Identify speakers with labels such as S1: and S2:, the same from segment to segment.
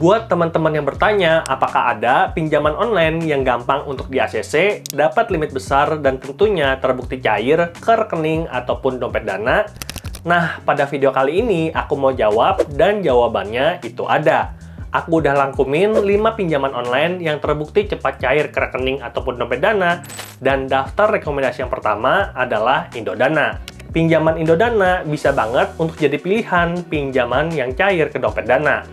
S1: Buat teman-teman yang bertanya, apakah ada pinjaman online yang gampang untuk di-ACC, dapat limit besar, dan tentunya terbukti cair ke rekening ataupun dompet Dana? Nah, pada video kali ini aku mau jawab, dan jawabannya itu ada. Aku udah rangkumin 5 pinjaman online yang terbukti cepat cair ke rekening ataupun dompet Dana, dan daftar rekomendasi yang pertama adalah Indodana. Pinjaman Indodana bisa banget untuk jadi pilihan pinjaman yang cair ke dompet Dana.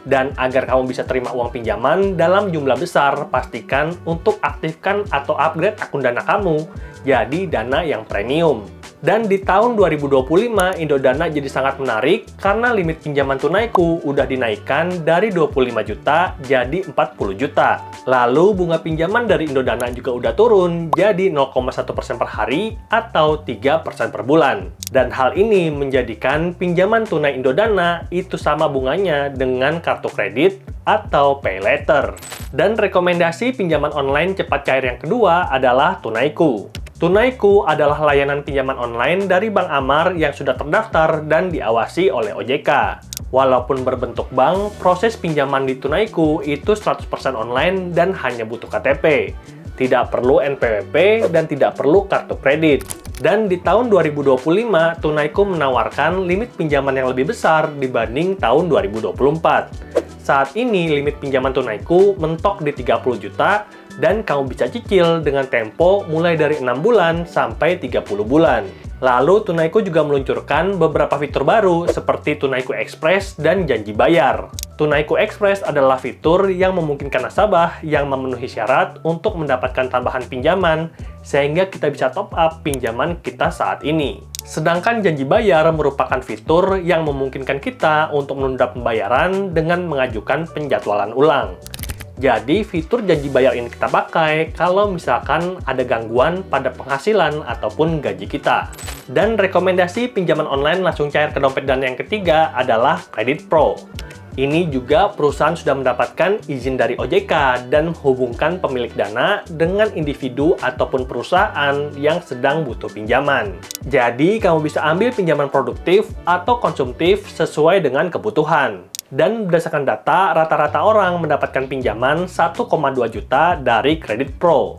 S1: Dan agar kamu bisa terima uang pinjaman dalam jumlah besar, pastikan untuk aktifkan atau upgrade akun Dana kamu jadi Dana yang premium. Dan di tahun 2025, Indodana jadi sangat menarik karena limit pinjaman tunaiku udah dinaikkan dari 25 juta jadi 40 juta. Lalu bunga pinjaman dari Indodana juga udah turun jadi 0,1% per hari atau 3% per bulan. Dan hal ini menjadikan pinjaman tunai Indodana itu sama bunganya dengan kartu kredit atau pay later. Dan rekomendasi pinjaman online cepat cair yang kedua adalah Tunaiku. Tunaiku adalah layanan pinjaman online dari Bank Amar yang sudah terdaftar dan diawasi oleh OJK. Walaupun berbentuk bank, proses pinjaman di Tunaiku itu 100% online dan hanya butuh KTP. Tidak perlu NPWP dan tidak perlu kartu kredit. Dan di tahun 2025, Tunaiku menawarkan limit pinjaman yang lebih besar dibanding tahun 2024. Saat ini, limit pinjaman Tunaiku mentok di 30 juta dan kamu bisa cicil dengan tempo mulai dari 6 bulan sampai 30 bulan. Lalu, Tunaiku juga meluncurkan beberapa fitur baru seperti Tunaiku Express dan janji bayar. Tunaiku Express adalah fitur yang memungkinkan nasabah yang memenuhi syarat untuk mendapatkan tambahan pinjaman sehingga kita bisa top up pinjaman kita saat ini. Sedangkan janji bayar merupakan fitur yang memungkinkan kita untuk menunda pembayaran dengan mengajukan penjadwalan ulang. Jadi, fitur janji bayar ini kita pakai kalau misalkan ada gangguan pada penghasilan ataupun gaji kita. Dan rekomendasi pinjaman online langsung cair ke dompet Dana yang ketiga adalah Kredit Pro. Ini juga perusahaan sudah mendapatkan izin dari OJK dan menghubungkan pemilik Dana dengan individu ataupun perusahaan yang sedang butuh pinjaman. Jadi, kamu bisa ambil pinjaman produktif atau konsumtif sesuai dengan kebutuhan. Dan berdasarkan data, rata-rata orang mendapatkan pinjaman 1,2 juta dari Kredit Pro.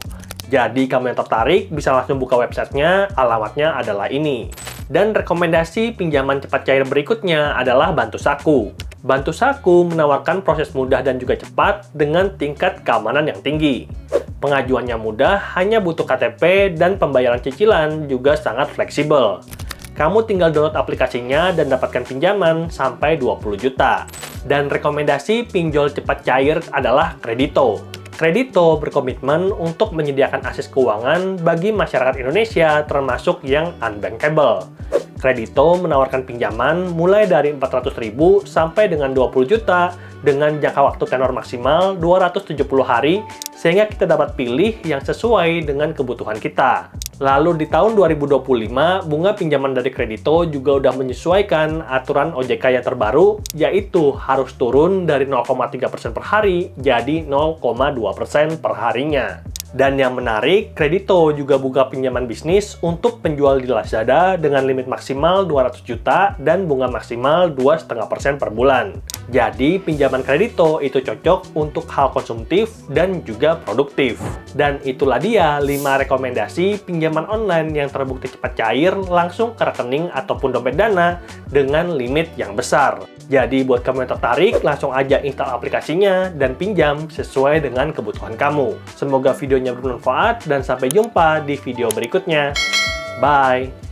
S1: Jadi, kamu yang tertarik bisa langsung buka websitenya, alamatnya adalah ini. Dan rekomendasi pinjaman cepat cair berikutnya adalah Bantu Saku. Bantu Saku menawarkan proses mudah dan juga cepat dengan tingkat keamanan yang tinggi. Pengajuannya mudah, hanya butuh KTP dan pembayaran cicilan juga sangat fleksibel. Kamu tinggal download aplikasinya dan dapatkan pinjaman sampai 20 juta. Dan rekomendasi pinjol cepat cair adalah Kredito. Kredito berkomitmen untuk menyediakan akses keuangan bagi masyarakat Indonesia termasuk yang unbankable. Kredito menawarkan pinjaman mulai dari 400.000 sampai dengan 20 juta dengan jangka waktu tenor maksimal 270 hari sehingga kita dapat pilih yang sesuai dengan kebutuhan kita. Lalu di tahun 2025, bunga pinjaman dari Kredito juga udah menyesuaikan aturan OJK yang terbaru, yaitu harus turun dari 0,3% per hari jadi 0,2% per harinya. Dan yang menarik, Kredito juga buka pinjaman bisnis untuk penjual di Lazada dengan limit maksimal 200 juta dan bunga maksimal 2,5% per bulan. Jadi, pinjaman Kredito itu cocok untuk hal konsumtif dan juga produktif. Dan itulah dia 5 rekomendasi pinjaman online yang terbukti cepat cair langsung ke rekening ataupun dompet Dana dengan limit yang besar. Jadi, buat kamu yang tertarik, langsung aja install aplikasinya dan pinjam sesuai dengan kebutuhan kamu. Semoga videonya bermanfaat dan sampai jumpa di video berikutnya. Bye!